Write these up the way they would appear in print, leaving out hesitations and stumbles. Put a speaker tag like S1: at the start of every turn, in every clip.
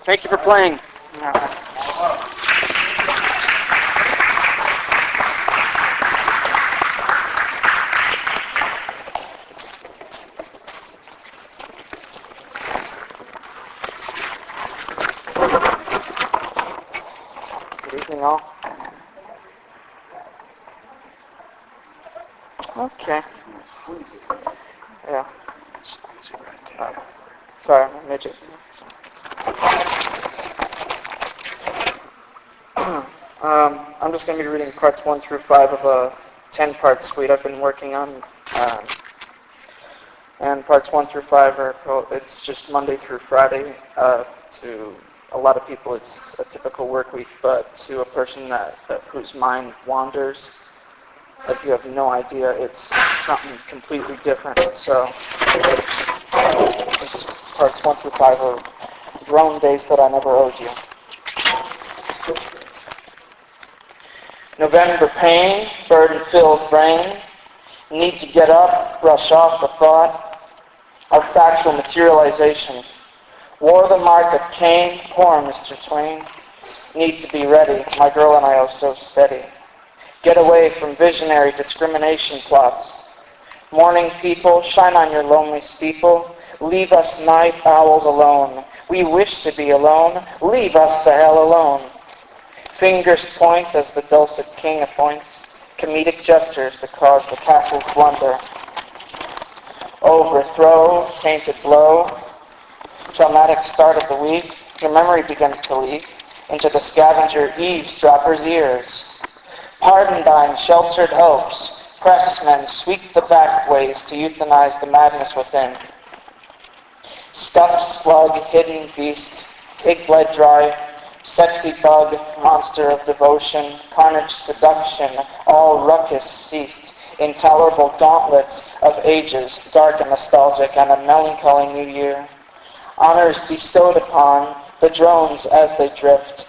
S1: Thank you for playing. Good evening, all. Okay. Yeah. Sorry, I'm a midget. I'm just going to be reading parts 1 through 5 of a 10-part suite I've been working on. And parts 1 through 5 it's just Monday through Friday. To a lot of people, it's a typical work week, but to a person whose mind wanders, like you have no idea, it's something completely different. So, this parts 1 through 5 are grown days that I never owed you. November pain, burden-filled brain, need to get up, brush off the thought of factual materialization. Wore the mark of Cain, poor Mr. Twain. Need to be ready, my girl and I oh so steady. Get away from visionary discrimination plots. Morning people, shine on your lonely steeple. Leave us night owls alone. We wish to be alone. Leave us the hell alone. Fingers point as the dulcet king appoints. Comedic gestures that cause the castle's blunder. Overthrow, tainted blow. Traumatic start of the week. Your memory begins to leak into the scavenger eavesdropper's ears. Pardon sheltered hopes. Pressmen sweep the back ways to euthanize the madness within. Stuffed slug, hidden beast, pig bled dry, sexy bug, monster of devotion, carnage seduction, all ruckus ceased, intolerable gauntlets of ages, dark and nostalgic, and a melancholy new year. Honors bestowed upon the drones as they drift,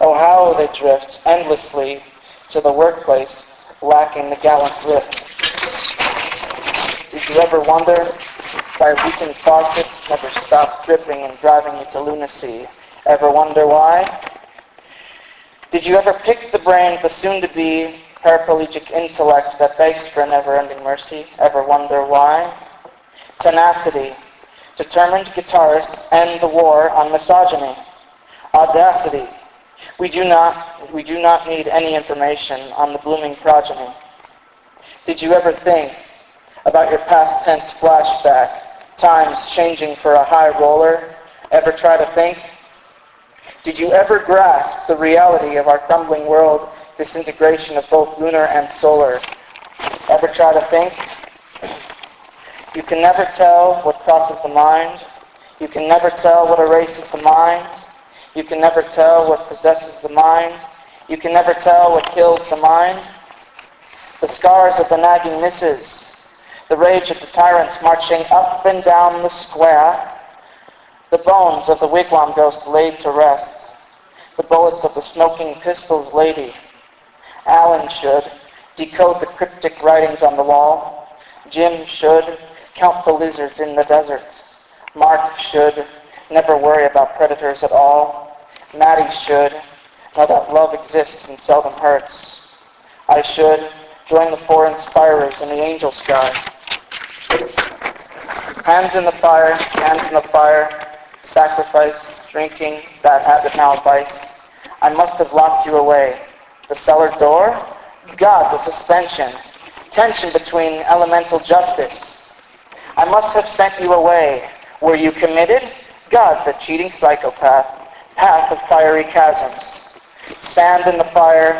S1: oh how they drift, endlessly, to the workplace, lacking the gallant lift. Did you ever wonder why weakened faucets never stop dripping and driving you to lunacy? Ever wonder why? Did you ever pick the brain of the soon-to-be paraplegic intellect that begs for a never-ending mercy? Ever wonder why? Tenacity. Determined guitarists end the war on misogyny. Audacity. We do not need any information on the blooming progeny. Did you ever think about your past tense flashback, times changing for a high roller? Ever try to think? Did you ever grasp the reality of our crumbling world, disintegration of both lunar and solar? Ever try to think? You can never tell what crosses the mind. You can never tell what erases the mind. You can never tell what possesses the mind. You can never tell what kills the mind. The scars of the nagging misses, the rage of the tyrants marching up and down the square, the bones of the wigwam ghost laid to rest, the bullets of the smoking pistol's lady. Alan should decode the cryptic writings on the wall. Jim should count the lizards in the desert. Mark should never worry about predators at all. Maddie should know that love exists and seldom hurts. I should join the four inspirers in the angel sky. Hands in the fire, sacrifice, drinking, that habit now vice. I must have locked you away. The cellar door? God, the suspension. Tension between elemental justice. I must have sent you away. Were you committed? God, the cheating psychopath. Path of fiery chasms. Sand in the fire,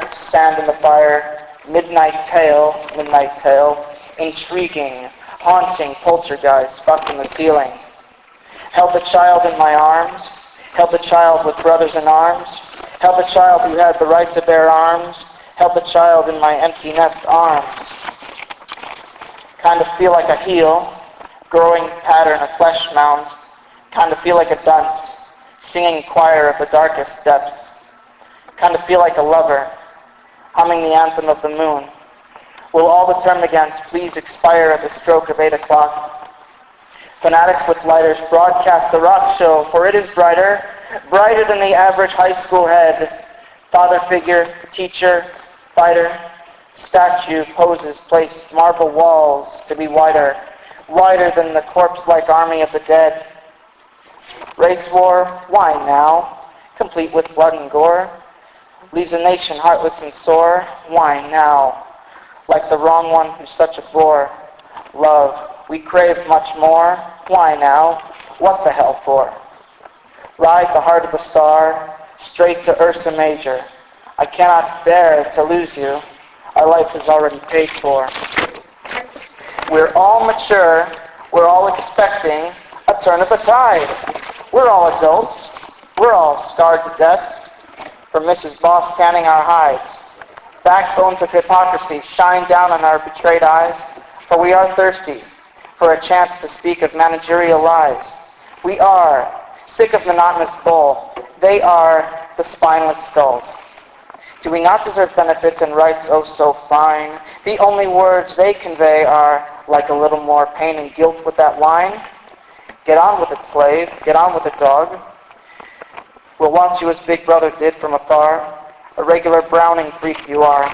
S1: midnight tale, intriguing, haunting poltergeist stuck in the ceiling. Held a child in my arms, held a child with brothers in arms, held a child who had the right to bear arms, held a child in my empty nest arms. Kind of feel like a heel, growing pattern of flesh mounds, kind of feel like a dunce, singing choir of the darkest depths. Kind of feel like a lover, humming the anthem of the moon. Will all the termagants please expire at the stroke of 8 o'clock? Fanatics with lighters broadcast the rock show, for it is brighter, brighter than the average high school head. Father figure, teacher, fighter, statue poses place marble walls to be wider, wider than the corpse-like army of the dead. Race war, why now? Complete with blood and gore, leaves a nation heartless and sore. Why now? Like the wrong one who's such a bore. Love, we crave much more. Why now? What the hell for? Ride the heart of the star, straight to Ursa Major. I cannot bear to lose you. Our life is already paid for. We're all mature. We're all expecting a turn of the tide. We're all adults. We're all scarred to death from Mrs. Boss tanning our hides. Backbones of hypocrisy shine down on our betrayed eyes, for we are thirsty for a chance to speak of managerial lies. We are sick of monotonous bull. They are the spineless skulls. Do we not deserve benefits and rights oh so fine? The only words they convey are like a little more pain and guilt with that wine. Get on with it, slave. Get on with it, dog. We'll watch you as Big Brother did from afar. A regular Browning freak you are.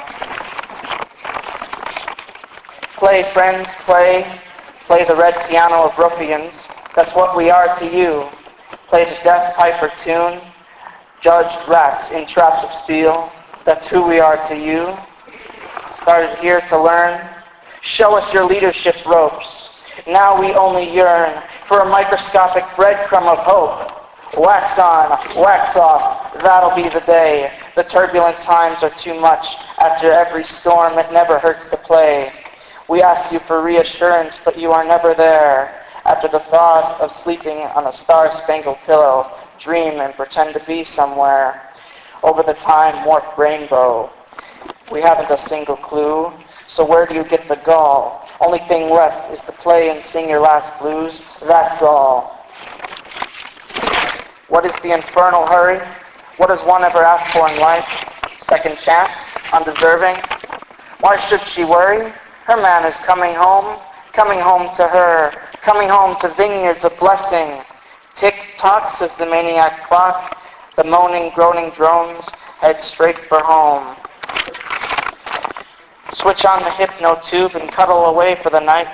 S1: Play, friends, play. Play the red piano of ruffians. That's what we are to you. Play the Death Piper tune. Judged rats in traps of steel. That's who we are to you. Started here to learn. Show us your leadership ropes. Now we only yearn for a microscopic breadcrumb of hope. Wax on, wax off, that'll be the day. The turbulent times are too much. After every storm, it never hurts to play. We ask you for reassurance, but you are never there. After the thought of sleeping on a star-spangled pillow, dream and pretend to be somewhere. Over the time warped rainbow. We haven't a single clue, so where do you get the gall? Only thing left is to play and sing your last blues, that's all. What is the infernal hurry? What does one ever ask for in life? Second chance? Undeserving? Why should she worry? Her man is coming home to her, coming home to vineyards of blessing. Tick-tock, says the maniac clock. The moaning, groaning drones head straight for home. Switch on the hypno tube and cuddle away for the night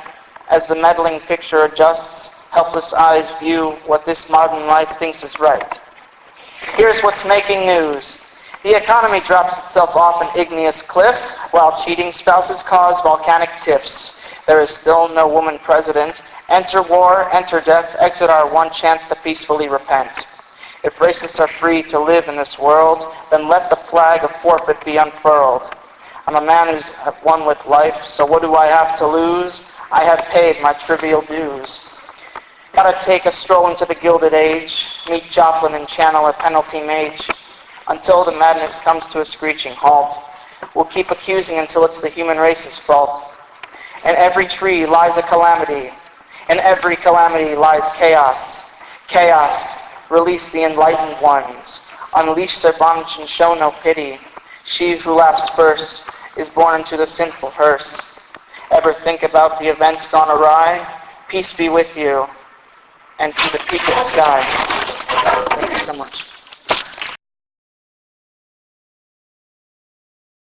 S1: as the meddling picture adjusts. Helpless eyes view what this modern life thinks is right. Here's what's making news. The economy drops itself off an igneous cliff, while cheating spouses cause volcanic tiffs. There is still no woman president. Enter war, enter death, exit our one chance to peacefully repent. If racists are free to live in this world, then let the flag of forfeit be unfurled. I'm a man who's won with life, so what do I have to lose? I have paid my trivial dues. Gotta take a stroll into the Gilded Age, meet Joplin and channel a penalty mage. Until the madness comes to a screeching halt, we'll keep accusing until it's the human race's fault. In every tree lies a calamity. In every calamity lies chaos. Chaos, release the enlightened ones. Unleash their bondage and show no pity. She who laughs first is born into the sinful hearse. Ever think about the events gone awry? Peace be with you, and to the peak of the sky. Thank you so much.